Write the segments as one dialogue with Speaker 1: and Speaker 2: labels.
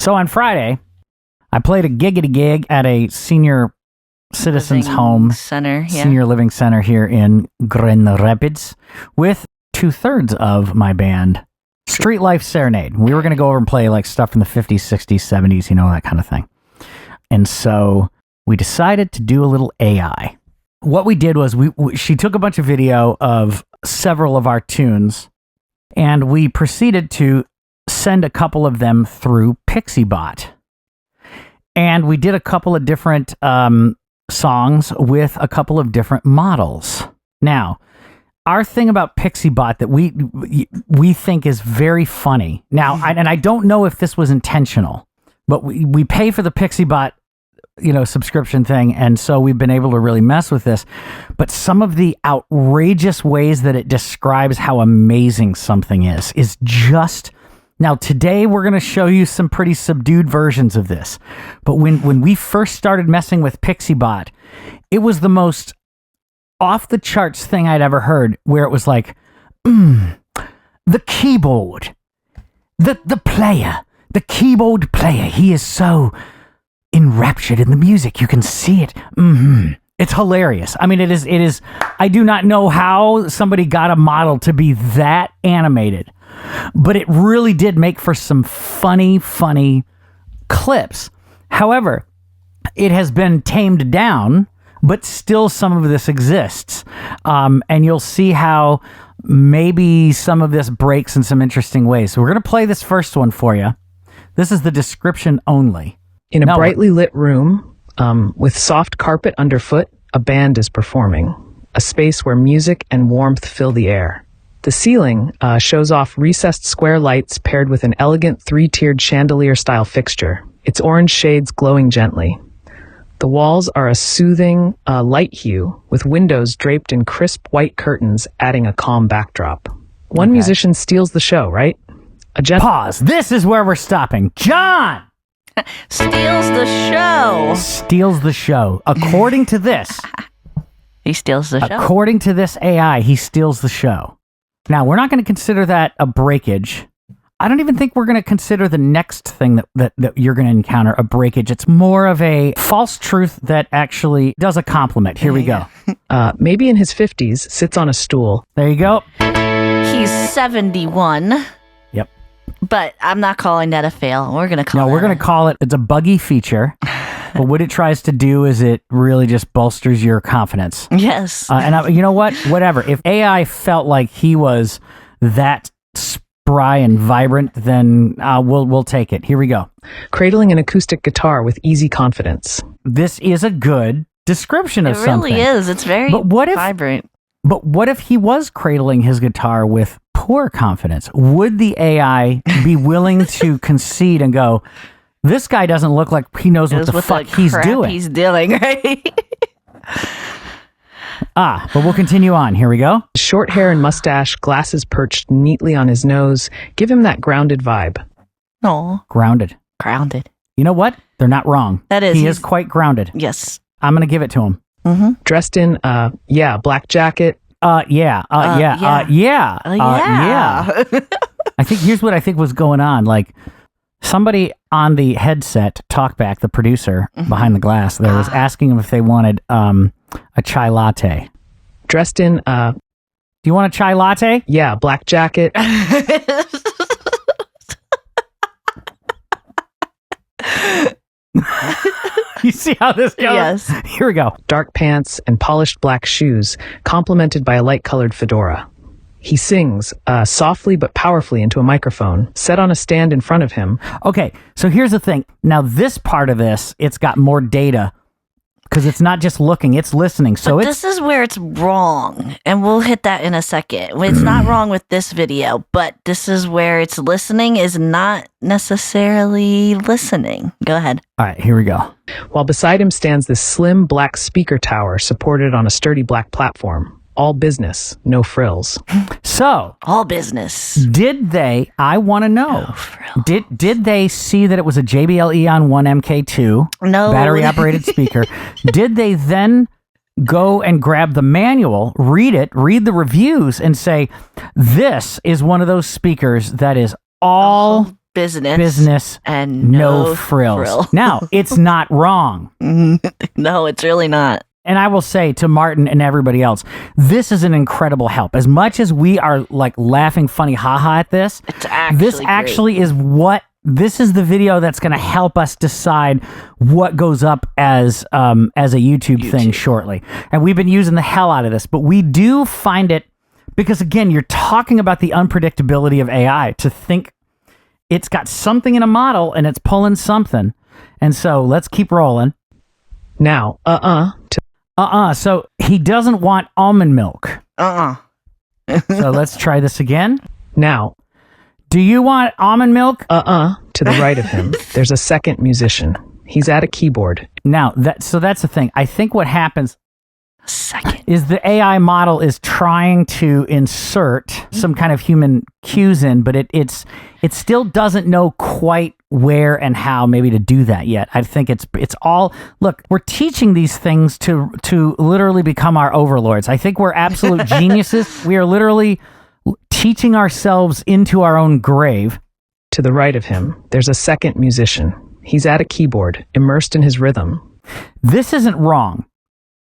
Speaker 1: So on Friday, I played a giggity gig at a senior citizens home
Speaker 2: center,
Speaker 1: senior living center here in Grand Rapids with 2/3 of my band, Street Life Serenade. We were going to go over and play like stuff from the 50s, 60s, 70s, that kind of thing. And so we decided to do a little AI. What we did was she took a bunch of video of several of our tunes, and we proceeded to send a couple of them through PiccyBot. And we did a couple of different songs with a couple of different models. Now, our thing about PiccyBot that we think is very funny. Now, I don't know if this was intentional, but we pay for the PiccyBot subscription thing, and so we've been able to really mess with this. But some of the outrageous ways that it describes how amazing something is just... Now, today we're going to show you some pretty subdued versions of this. But when we first started messing with PiccyBot, it was the most off-the-charts thing I'd ever heard, where it was like, the keyboard, the player, the keyboard player, he is so enraptured in the music. You can see it. It's hilarious. I mean, it is. I do not know how somebody got a model to be that animated, but it really did make for some funny clips. However, it has been tamed down, but still some of this exists. And you'll see how maybe some of this breaks in some interesting ways. So we're going to play this first one for you. This is the description only.
Speaker 3: In a brightly lit room, with soft carpet underfoot, a band is performing. A space where music and warmth fill the air. The ceiling shows off recessed square lights paired with an elegant three-tiered chandelier-style fixture, its orange shades glowing gently. The walls are a soothing light hue, with windows draped in crisp white curtains adding a calm backdrop. One musician steals the show, right?
Speaker 1: Pause. This is where we're stopping. John!
Speaker 2: Steals the show.
Speaker 1: Steals the show. According to this.
Speaker 2: He steals the show.
Speaker 1: According to this AI, he steals the show. Now, we're not going to consider that a breakage. I don't even think we're going to consider the next thing that you're going to encounter a breakage. It's more of a false truth that actually does a compliment. Here we go.
Speaker 3: Maybe in his 50s, sits on a stool.
Speaker 1: There you go.
Speaker 2: He's 71.
Speaker 1: Yep.
Speaker 2: But I'm not calling that a fail. We're going to call it.
Speaker 1: No, we're going to call it, it's a buggy feature. But what it tries to do is it really just bolsters your confidence.
Speaker 2: Yes.
Speaker 1: You know what? Whatever. If AI felt like he was that spry and vibrant, then we'll take it. Here we go.
Speaker 3: Cradling an acoustic guitar with easy confidence.
Speaker 1: This is a good description of something.
Speaker 2: It really is. It's very vibrant.
Speaker 1: But what if he was cradling his guitar with poor confidence? Would the AI be willing to concede and go, this guy doesn't look like he knows what the fuck he's doing.
Speaker 2: He's doing, right?
Speaker 1: But we'll continue on. Here we go.
Speaker 3: Short hair and mustache, glasses perched neatly on his nose, give him that grounded vibe.
Speaker 2: No.
Speaker 1: Grounded. You know what? They're not wrong.
Speaker 2: That is.
Speaker 1: He is quite grounded.
Speaker 2: Yes.
Speaker 1: I'm going to give it to him.
Speaker 2: Mm-hmm.
Speaker 3: Dressed in, black jacket.
Speaker 1: Yeah. I think here's what I think was going on. Like, somebody on the headset, Talkback, the producer behind the glass, there was asking him if they wanted a chai latte.
Speaker 3: Dressed in,
Speaker 1: do you want a chai latte?
Speaker 3: Yeah, black jacket.
Speaker 1: You see how this goes?
Speaker 2: Yes.
Speaker 1: Here we go.
Speaker 3: Dark pants and polished black shoes, complemented by a light-colored fedora. He sings softly but powerfully into a microphone, set on a stand in front of him.
Speaker 1: Okay, so here's the thing. Now, this part of this, it's got more data because it's not just looking, it's listening. So
Speaker 2: this is where it's wrong, and we'll hit that in a second. It's not wrong with this video, but this is where it's listening is not necessarily listening. Go ahead.
Speaker 1: All right, here we go.
Speaker 3: While beside him stands this slim black speaker tower supported on a sturdy black platform. All business, no frills.
Speaker 1: So,
Speaker 2: all business.
Speaker 1: Did they, I want to know,
Speaker 2: no frills.
Speaker 1: Did they see that it was a JBL Eon 1 MK2 battery operated speaker? Did they then go and grab the manual, read the reviews, and say, this is one of those speakers that is all
Speaker 2: business
Speaker 1: and
Speaker 2: no
Speaker 1: frills.
Speaker 2: frill.
Speaker 1: Now, it's not wrong.
Speaker 2: No, it's really not.
Speaker 1: And I will say to Martin and everybody else, this is an incredible help. As much as we are like laughing funny haha at this, this actually is this is the video that's going to help us decide what goes up as a YouTube thing shortly. And we've been using the hell out of this, but we do find it because, again, you're talking about the unpredictability of AI, to think it's got something in a model and it's pulling something. And so let's keep rolling.
Speaker 3: Now,
Speaker 1: So he doesn't want almond milk.
Speaker 2: So
Speaker 1: let's try this again.
Speaker 3: Now,
Speaker 1: do you want almond milk?
Speaker 3: To the right of him, there's a second musician. He's at a keyboard.
Speaker 1: Now, that's the thing. I think what happens is the AI model is trying to insert some kind of human cues in, but it still doesn't know quite where and how maybe to do that yet. I think it's all, look, we're teaching these things to literally become our overlords. I think we're absolute geniuses. We are literally teaching ourselves into our own grave.
Speaker 3: To the right of him, there's a second musician. He's at a keyboard, immersed in his rhythm.
Speaker 1: This isn't wrong.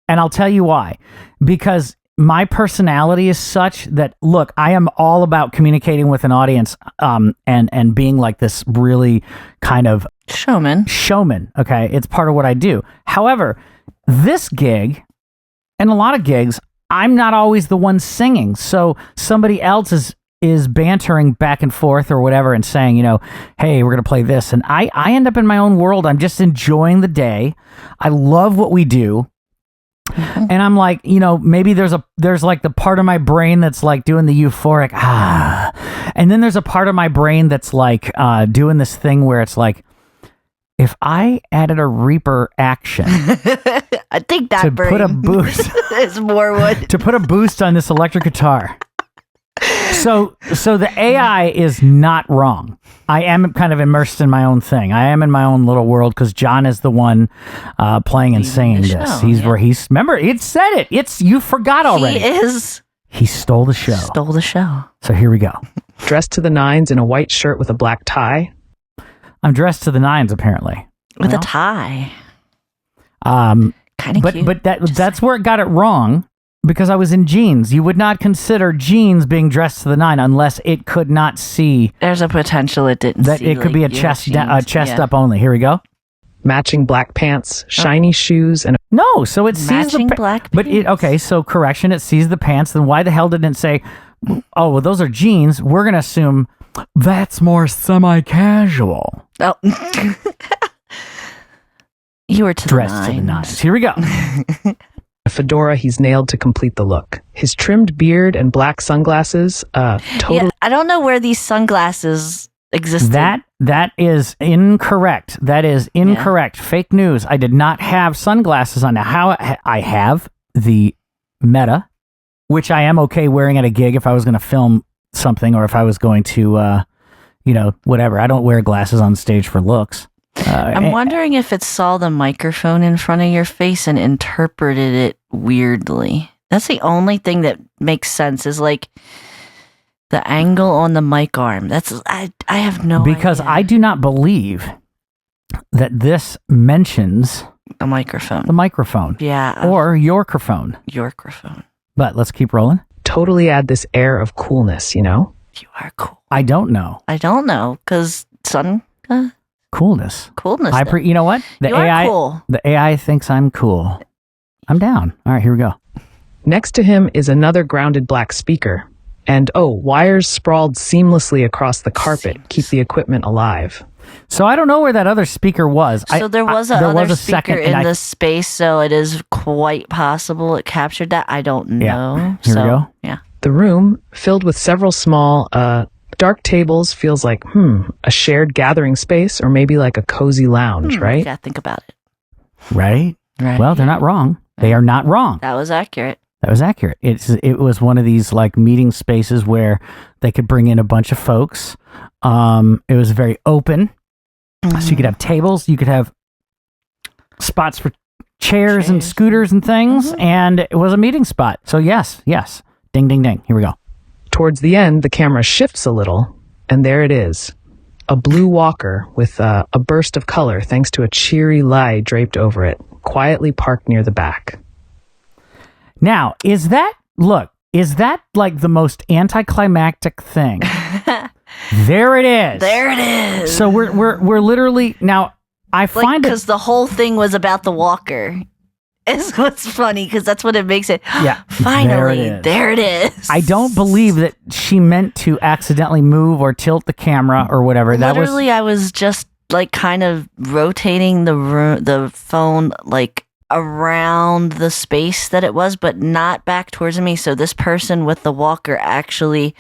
Speaker 1: And I'll tell you why. Because my personality is such that, look, I am all about communicating with an audience and being like this really kind of
Speaker 2: showman.
Speaker 1: Okay, it's part of what I do. However, this gig and a lot of gigs, I'm not always the one singing. So somebody else is bantering back and forth or whatever and saying, hey, we're going to play this. And I end up in my own world. I'm just enjoying the day. I love what we do. And I'm like, maybe there's like the part of my brain that's like doing the euphoric, and then there's a part of my brain that's like doing this thing where it's like, if I added a Reaper action,
Speaker 2: I think that
Speaker 1: to
Speaker 2: brain
Speaker 1: put a boost
Speaker 2: is more what
Speaker 1: to put a boost on this electric guitar. So the AI is not wrong. I am kind of immersed in my own thing. I am in my own little world because John is the one playing and singing this. Remember, it said it. You forgot already. He stole the show. So here we go.
Speaker 3: Dressed to the nines in a white shirt with a black tie.
Speaker 1: I'm dressed to the nines, apparently.
Speaker 2: With a tie.
Speaker 1: Kind
Speaker 2: of cute.
Speaker 1: But that's where it got it wrong. Because I was in jeans. You would not consider jeans being dressed to the nine unless it could not see.
Speaker 2: There's a potential it didn't
Speaker 1: that
Speaker 2: see.
Speaker 1: It could be a chest up only. Here we go.
Speaker 3: Matching black pants, shiny shoes, and
Speaker 1: no. So it sees the
Speaker 2: black.
Speaker 1: But okay. So correction. It sees the pants. Then why the hell didn't it say, "Oh, well, those are jeans"? We're gonna assume that's more semi-casual.
Speaker 2: Oh. You were
Speaker 1: dressed to the nines. Here we go.
Speaker 3: A fedora he's nailed to complete the look. His trimmed beard and black sunglasses, totally.
Speaker 2: Yeah, I don't know where these sunglasses existed.
Speaker 1: That is incorrect. That is incorrect. Yeah. Fake news. I did not have sunglasses on. Now, how I have the Meta, which I am okay wearing at a gig if I was going to film something or if I was going to, whatever. I don't wear glasses on stage for looks.
Speaker 2: I'm wondering if it saw the microphone in front of your face and interpreted it weirdly. That's the only thing that makes sense is like the angle on the mic arm. I have no idea.
Speaker 1: Because I do not believe that this mentions
Speaker 2: the microphone.
Speaker 1: Yeah. Or Yorkerphone. But let's keep rolling.
Speaker 3: Totally add this air of coolness,
Speaker 2: You are cool.
Speaker 1: I don't know.
Speaker 2: Because
Speaker 1: Coolness.
Speaker 2: You
Speaker 1: know what? The AI,
Speaker 2: cool.
Speaker 1: The AI thinks I'm cool. I'm down. All right, here we go.
Speaker 3: Next to him is another grounded black speaker. And wires sprawled seamlessly across the carpet keep the equipment alive.
Speaker 1: So I don't know where that other speaker was.
Speaker 2: So there was a speaker in the space, so it is quite possible it captured that. I don't know.
Speaker 1: Yeah. Here we go.
Speaker 2: Yeah.
Speaker 3: The room, filled with several small dark tables, feels like, a shared gathering space or maybe like a cozy lounge, right?
Speaker 2: Yeah, think about it.
Speaker 1: Right? Well, they're not wrong. They are not wrong.
Speaker 2: That was accurate.
Speaker 1: It was one of these like meeting spaces where they could bring in a bunch of folks. It was very open. So you could have tables, you could have spots for chairs and scooters and things, and it was a meeting spot. So yes. Ding, ding, ding. Here we go.
Speaker 3: Towards the end, the camera shifts a little, and there it is. A blue walker with a burst of color thanks to a cheery light draped over it, quietly parked near the back.
Speaker 1: Now, is that like the most anticlimactic thing? There it is.
Speaker 2: There it is.
Speaker 1: So we're literally now. I find
Speaker 2: because the whole thing was about the walker. Is what's funny because that's what it makes it.
Speaker 1: Yeah,
Speaker 2: finally, there it is.
Speaker 1: I don't believe that she meant to accidentally move or tilt the camera or whatever.
Speaker 2: Literally, I was just like kind of rotating the phone like around the space that it was, but not back towards me. So this person with the walker actually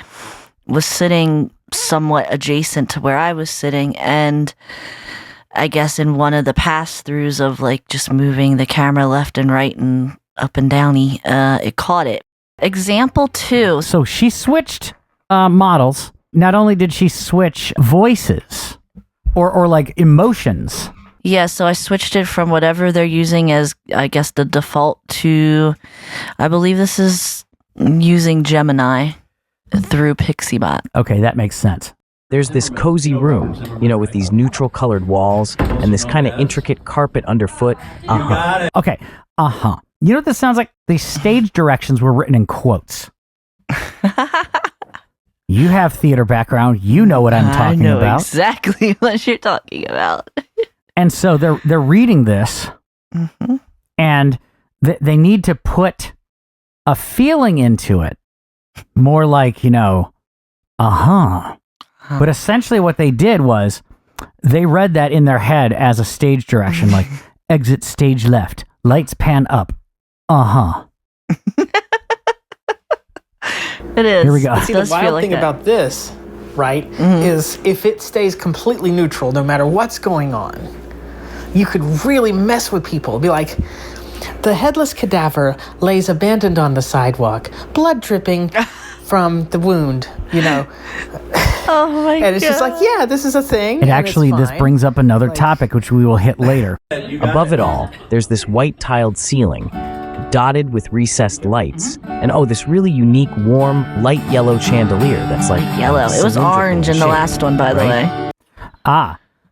Speaker 2: was sitting somewhat adjacent to where I was sitting, and I guess in one of the pass-throughs of like just moving the camera left and right and up and downy, it caught it. Example 2.
Speaker 1: So she switched models. Not only did she switch voices or like emotions.
Speaker 2: Yeah, so I switched it from whatever they're using as, I guess, the default to, I believe this is using Gemini through PiccyBot.
Speaker 1: Okay, that makes sense.
Speaker 4: There's this cozy room, with these neutral colored walls and this kind of intricate carpet underfoot.
Speaker 1: Okay, You know what this sounds like? These stage directions were written in quotes. You have theater background. You know what I'm talking about.
Speaker 2: I know exactly what you're talking about.
Speaker 1: And so they're reading this, and they need to put a feeling into it, more like But essentially, what they did was they read that in their head as a stage direction, like exit stage left, lights pan up.
Speaker 2: It is.
Speaker 1: Here we go.
Speaker 5: See, the wild thing about this, right, is if it stays completely neutral, no matter what's going on, you could really mess with people. Be like, the headless cadaver lays abandoned on the sidewalk, blood dripping from the wound,
Speaker 2: Oh my god.
Speaker 5: And it's just like, yeah, this is a thing.
Speaker 1: And actually, this brings up another topic, which we will hit later.
Speaker 4: Above it all, there's this white tiled ceiling, dotted with recessed lights, and this really unique, warm, light yellow chandelier that's like
Speaker 2: yellow. It was orange in the last one, by the way.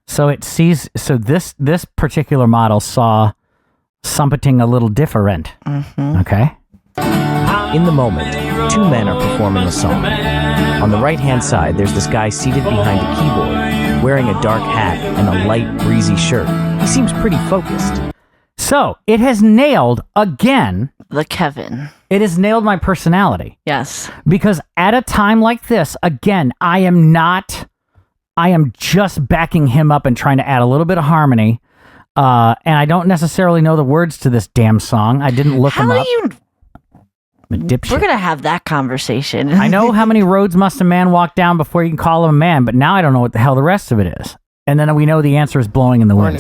Speaker 1: So it sees. So this particular model saw something a little different. Okay.
Speaker 4: In the moment, 2 men are performing a song. On the right-hand side, there's this guy seated behind a keyboard, wearing a dark hat and a light, breezy shirt. He seems pretty focused.
Speaker 1: So it has nailed again.
Speaker 2: The Kevin.
Speaker 1: It has nailed my personality.
Speaker 2: Yes.
Speaker 1: Because at a time like this, again, I am just backing him up and trying to add a little bit of harmony. And I don't necessarily know the words to this damn song. I didn't look them up. I'm a dipshit.
Speaker 2: We're going to have that conversation.
Speaker 1: I know how many roads must a man walk down before you can call him a man, but now I don't know what the hell the rest of it is. And then we know the answer is blowing in the wind.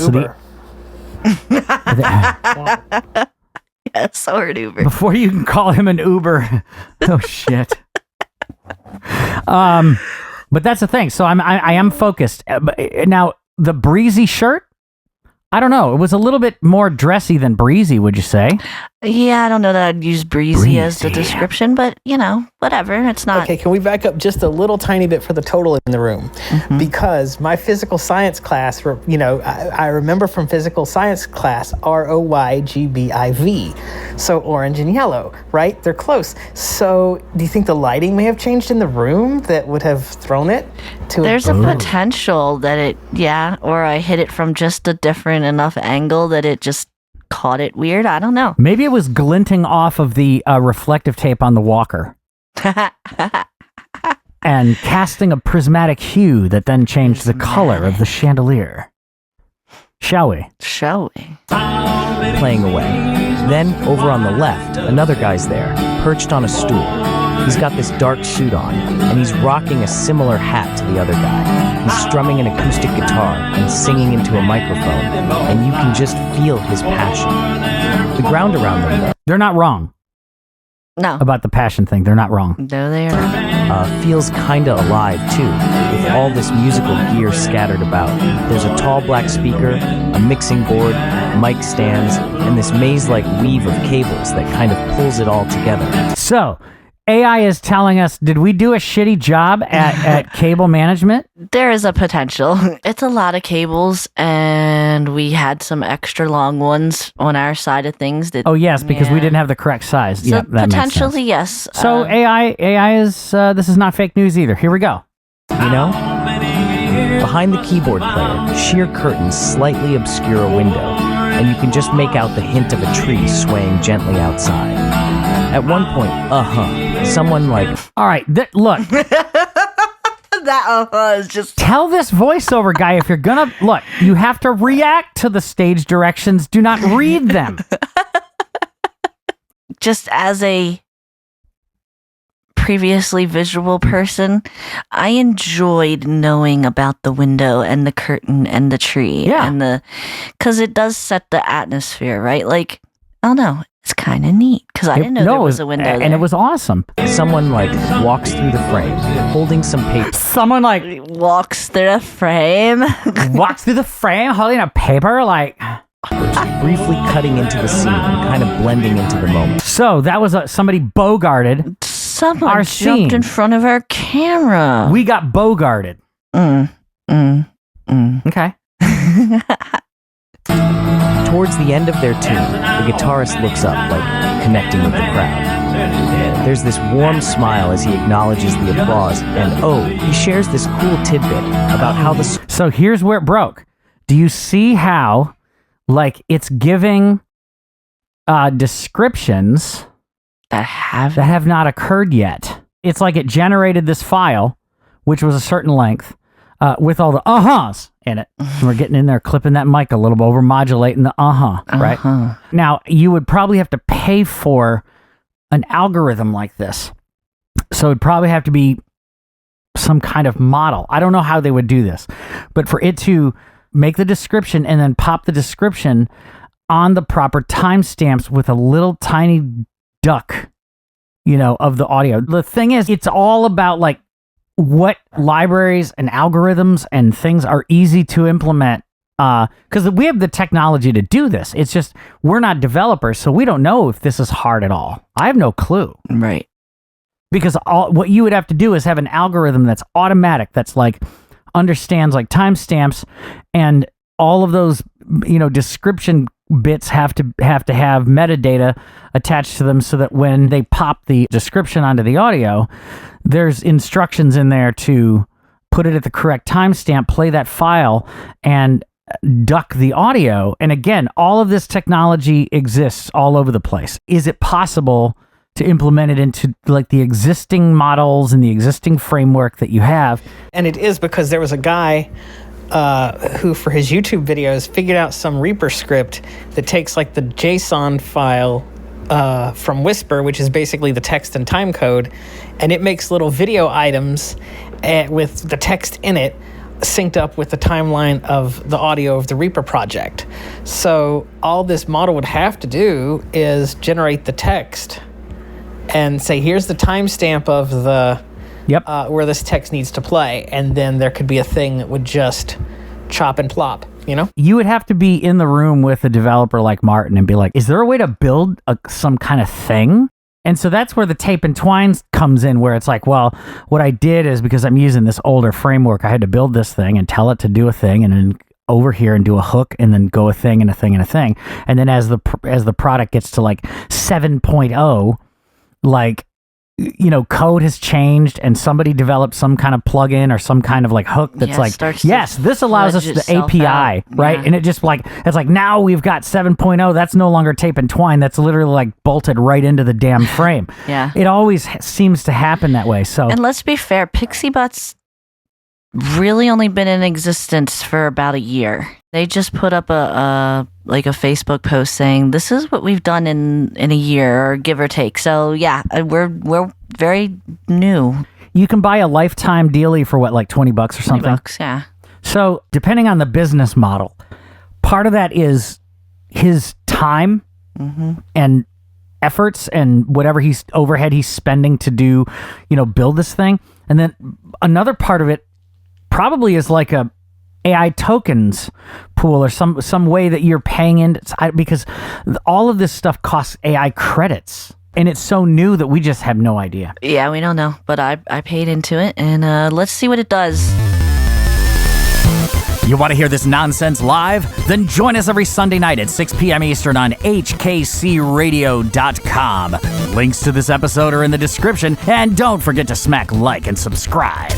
Speaker 2: Yes, or an Uber.
Speaker 1: Before you can call him an Uber. Oh, shit. But that's the thing. So I am focused. Now, the breezy shirt, I don't know. It was a little bit more dressy than breezy, would you say?
Speaker 2: Yeah, I don't know that I'd use breezy as the description, but, whatever. It's not.
Speaker 5: Okay, can we back up just a little tiny bit for the total in the room? Because my physical science class, I remember from physical science class, ROYGBIV. So orange and yellow, right? They're close. So do you think the lighting may have changed in the room that would have thrown it to
Speaker 2: There's a potential that or I hit it from just a different enough angle that it just caught it weird. I don't know.
Speaker 1: Maybe it was glinting off of the reflective tape on the walker and casting a prismatic hue that then changed the color of the chandelier. Shall we?
Speaker 4: Playing away. Then, over on the left, another guy's there, perched on a stool. He's got this dark suit on, and he's rocking a similar hat to the other guy. He's strumming an acoustic guitar and singing into a microphone, and you can just feel his passion. The ground around them, though,
Speaker 1: they're not wrong.
Speaker 2: No.
Speaker 1: About the passion thing, they're not wrong.
Speaker 2: No, they are not.
Speaker 4: Feels kinda alive, too, with all this musical gear scattered about. There's a tall black speaker, a mixing board, mic stands, and this maze-like weave of cables that kind of pulls it all together.
Speaker 1: So, AI is telling us, did we do a shitty job at cable management?
Speaker 2: There is a potential. It's a lot of cables, and we had some extra long ones on our side of things. That,
Speaker 1: Oh, yes, because we didn't have the correct size.
Speaker 2: So
Speaker 1: Yeah, that makes sense.
Speaker 2: potentially, yes.
Speaker 1: So AI is, this is not fake news either. Here we go.
Speaker 4: You know? Behind the keyboard player, sheer curtains slightly obscure a window, and you can just make out the hint of a tree swaying gently outside. At one point, someone like,
Speaker 1: All right, look,
Speaker 2: That is just...
Speaker 1: tell this voiceover guy if you're gonna, look, you have to react to the stage directions. Do not read them.
Speaker 2: Just as a previously visual person, I enjoyed knowing about the window and the curtain and the tree.
Speaker 1: Yeah.
Speaker 2: And because it does set the atmosphere, right? Like, I don't know. It's kind of neat because I didn't know there was a window there.
Speaker 1: And it was awesome.
Speaker 4: someone like walks through the frame, holding some paper.
Speaker 1: Someone like
Speaker 2: Walks through a frame.
Speaker 1: walks through the frame holding a paper like...
Speaker 4: briefly cutting into the scene and kind of blending into the moment.
Speaker 1: So that was somebody bogarted.
Speaker 2: Someone
Speaker 1: Our
Speaker 2: jumped
Speaker 1: scene.
Speaker 2: in front of our camera.
Speaker 1: We got bogarted. Okay.
Speaker 4: Towards the end of their tune, the guitarist looks up, like connecting with the crowd. There's this warm smile as he acknowledges the applause, and he shares this cool tidbit about how the
Speaker 1: So here's where it broke. Do you see how, like, it's giving descriptions
Speaker 2: that have
Speaker 1: that have not occurred yet? It's like it generated this file, which was a certain length, with all the uh-huhs in it. And we're getting in there, clipping that mic a little bit, over modulating the right? Now, you would probably have to pay for an algorithm like this. So it'd probably have to be some kind of model. I don't know how they would do this, but for it to make the description and then pop the description on the proper timestamps with a little tiny duck, of the audio. The thing is, it's all about like what libraries and algorithms and things are easy to implement. Because we have the technology to do this. It's just we're not developers, so we don't know if this is hard at all. I have no clue.
Speaker 2: right.
Speaker 1: Because what you would have to do is have an algorithm that's automatic, that's like understands like timestamps, and all of those description bits have to have metadata attached to them, so that when they pop the description onto the audio, there's instructions in there to put it at the correct timestamp, play that file, and duck the audio. And again, all of this technology exists all over the place. Is it possible to implement it into like the existing models and the existing framework that you have?
Speaker 5: And it is because there was a guy who, for his YouTube videos, figured out some Reaper script that takes like the JSON file from Whisper, which is basically the text and time code, and it makes little video items with the text in it synced up with the timeline of the audio of the Reaper project. So all this model would have to do is generate the text and say, here's the timestamp of the where this text needs to play, and then there could be a thing that would just chop and plop,
Speaker 1: You would have to be in the room with a developer like Martin and be like, is there a way to build some kind of thing? And so that's where the tape and twines comes in, where it's like, well, what I did is, because I'm using this older framework, I had to build this thing and tell it to do a thing, and then over here and do a hook, and then go a thing and a thing and a thing. And then as the product gets to like 7.0, like, code has changed, and somebody developed some kind of plugin or some kind of like hook that's yes, this allows us the API, right?
Speaker 2: Yeah.
Speaker 1: And it just like, it's like, now we've got 7.0, that's no longer tape and twine, that's literally like bolted right into the damn frame.
Speaker 2: Yeah.
Speaker 1: It always seems to happen that way. So,
Speaker 2: And let's be fair, PiccyBot's really only been in existence for about a year. They just put up a Facebook post saying, this is what we've done in a year, or give or take. So yeah, we're very new.
Speaker 1: you can buy a lifetime dealie for what, like $20 or something?
Speaker 2: $20, yeah.
Speaker 1: So depending on the business model, part of that is his time and efforts and whatever overhead he's spending to do, build this thing. And then another part of it probably is like a AI tokens pool, or some way that you're paying in, because all of this stuff costs AI credits. And it's so new that we just have no idea.
Speaker 2: Yeah, we don't know, but I paid into it, and let's see what it does.
Speaker 1: You want to hear this nonsense live? Then join us every Sunday night at 6 p.m. Eastern on hkcradio.com. Links to this episode are in the description, and don't forget to smack like and subscribe.